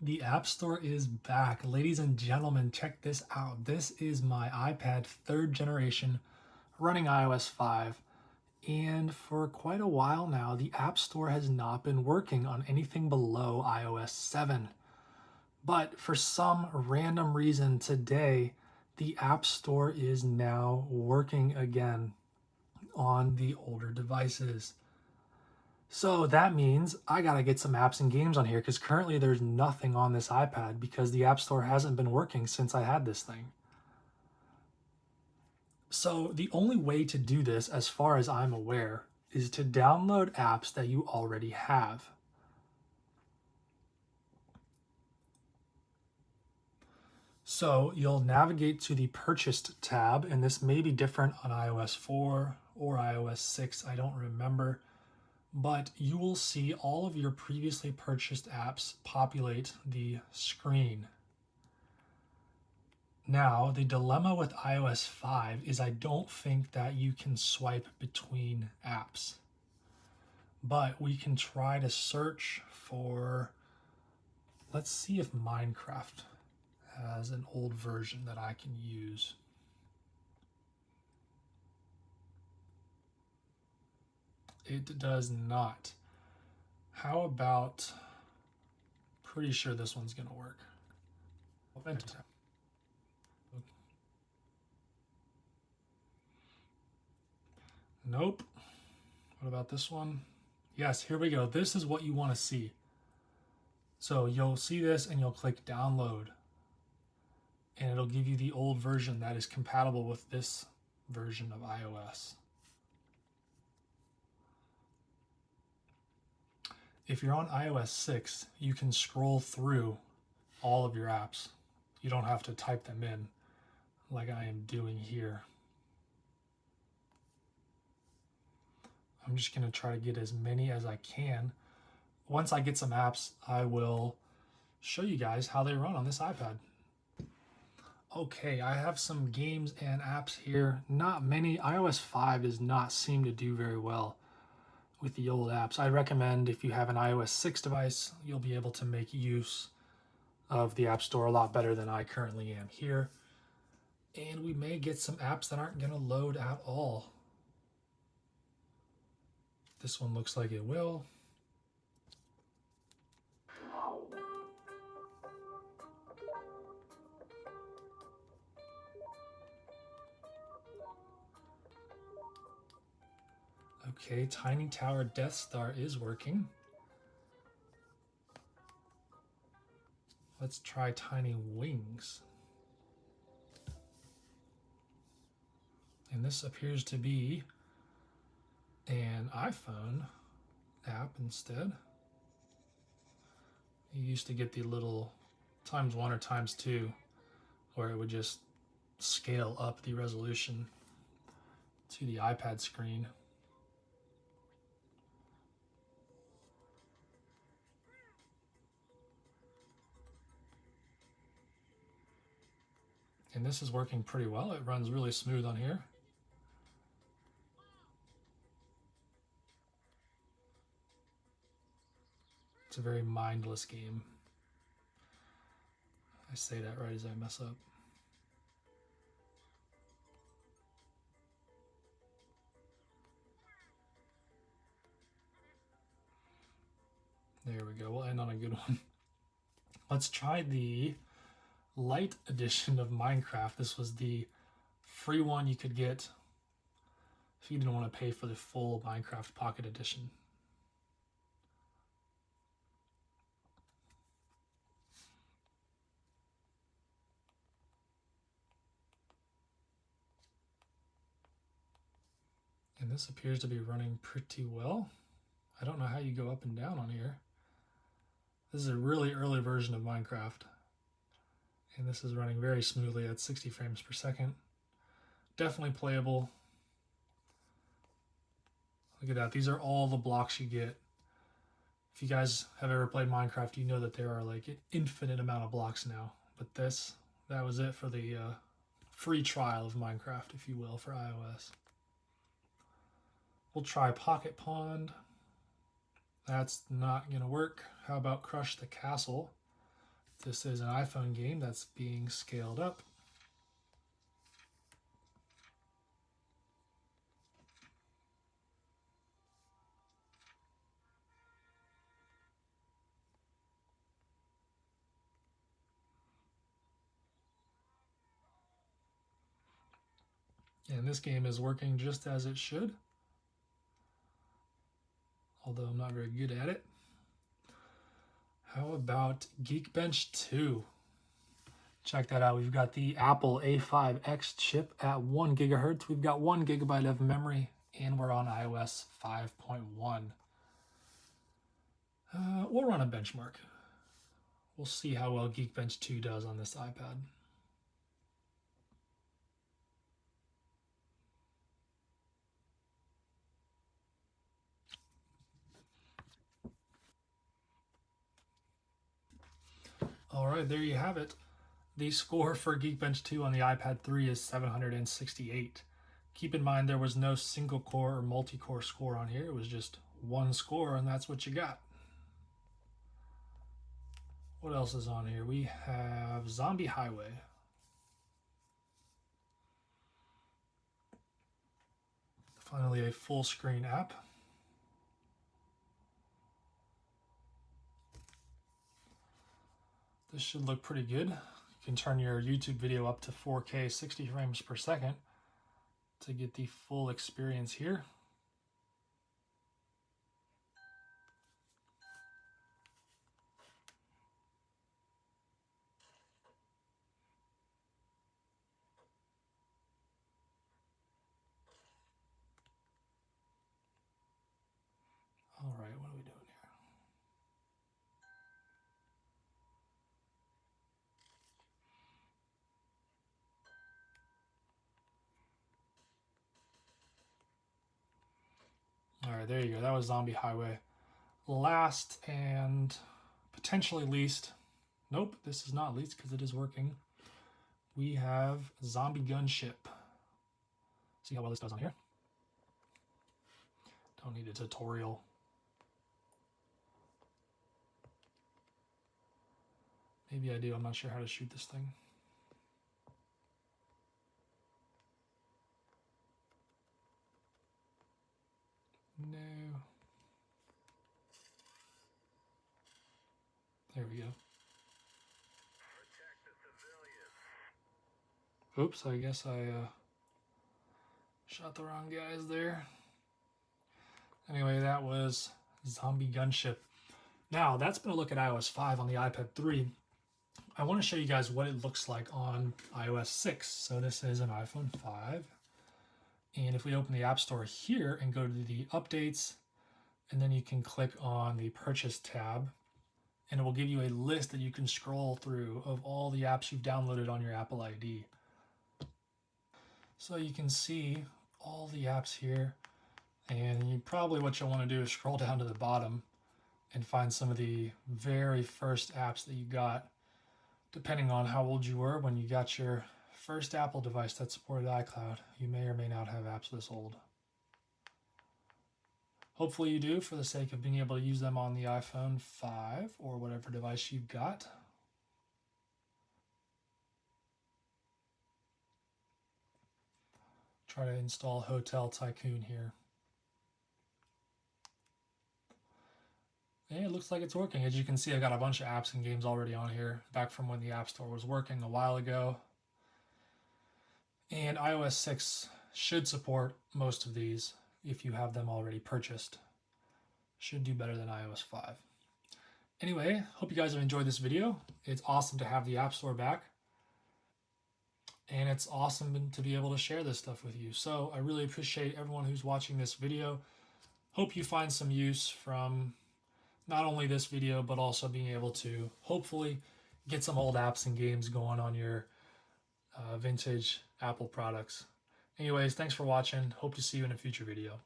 The App Store is back. Ladies and gentlemen, check this out. This is my iPad 3rd generation running iOS 5. And for quite a while now, the App Store has not been working on anything below iOS 7. But for some random reason today, the App Store is now working again on the older devices. So that means I gotta get some apps and games on here because currently there's nothing on this iPad because the App Store hasn't been working since I had this thing. So the only way to do this, as far as I'm aware, is to download apps that you already have. So you'll navigate to the Purchased tab, and this may be different on iOS 4 or iOS 6, I don't remember. But you will see all of your previously purchased apps populate the screen. Now, the dilemma with iOS 5 is I don't think that you can swipe between apps. But we can try to search for, let's see if Minecraft has an old version that I can use. It does not. How about, pretty sure this one's gonna work. Nope. What about this one? Yes, here we go. This is what you want to see. So you'll see this and you'll click download. And it'll give you the old version that is compatible with this version of iOS. If you're on iOS 6, you can scroll through all of your apps. You don't have to type them in like I am doing here. I'm just going to try to get as many as I can. Once I get some apps, I will show you guys how they run on this iPad. Okay, I have some games and apps here. Not many. iOS 5 does not seem to do very well with the old apps. I recommend if you have an iOS 6 device, you'll be able to make use of the App Store a lot better than I currently am here. And we may get some apps that aren't going to load at all. This one looks like it will. Okay, Tiny Tower Death Star is working. Let's try Tiny Wings. And this appears to be an iPhone app instead. You used to get the little ×1 or ×2 where it would just scale up the resolution to the iPad screen. And this is working pretty well. It runs really smooth on here. It's a very mindless game. I say that right as I mess up. There we go. We'll end on a good one. Let's try the Lite edition of Minecraft. This was the free one you could get if you didn't want to pay for the full Minecraft Pocket Edition. And this appears to be running pretty well. I don't know how you go up and down on here. This is a really early version of Minecraft. And this is running very smoothly at 60 frames per second. Definitely playable. Look at that. These are all the blocks you get. If you guys have ever played Minecraft, you know that there are like an infinite amount of blocks now. But that was it for the free trial of Minecraft, if you will, for iOS. We'll try Pocket Pond. That's not going to work. How about Crush the Castle? This is an iPhone game that's being scaled up. And this game is working just as it should, although I'm not very good at it. How about Geekbench 2? Check that out. We've got the Apple A5X chip at 1 gigahertz. We've got 1 gigabyte of memory, and we're on iOS 5.1. We'll run a benchmark. We'll see how well Geekbench 2 does on this iPad. All right, there you have it. The score for Geekbench 2 on the iPad 3 is 768. Keep in mind there was no single core or multi-core score on here. It was just one score, and that's what you got. What else is on here? We have Zombie Highway. Finally, a full screen app. This should look pretty good. You can turn your YouTube video up to 4K 60 frames per second to get the full experience here. All right, what are we doing here? All right, there you go. That was Zombie Highway. Last and potentially least, nope, this is not least because it is working. We have Zombie Gunship. See how well this does on here. Don't need a tutorial. Maybe I do, I'm not sure how to shoot this thing. No. There we go. Oops, I guess I shot the wrong guys there. Anyway, that was Zombie Gunship. Now, that's been a look at iOS 5 on the iPad 3. I want to show you guys what it looks like on iOS 6. So this is an iPhone 5. And if we open the App Store here and go to the updates, and then you can click on the purchase tab, and it will give you a list that you can scroll through of all the apps you've downloaded on your Apple ID. So you can see all the apps here, and what you'll want to do is scroll down to the bottom and find some of the very first apps that you got, depending on how old you were when you got your first Apple device that supported iCloud. You may or may not have apps this old. Hopefully you do, for the sake of being able to use them on the iPhone 5 or whatever device you've got. Try to install Hotel Tycoon here. And it looks like it's working. As you can see, I got a bunch of apps and games already on here, back from when the App Store was working a while ago. And iOS 6 should support most of these if you have them already purchased. Should do better than iOS 5. Anyway, hope you guys have enjoyed this video. It's awesome to have the App Store back. And it's awesome to be able to share this stuff with you. So I really appreciate everyone who's watching this video. Hope you find some use from not only this video, but also being able to hopefully get some old apps and games going on your vintage Apple products. Anyways, thanks for watching. Hope to see you in a future video.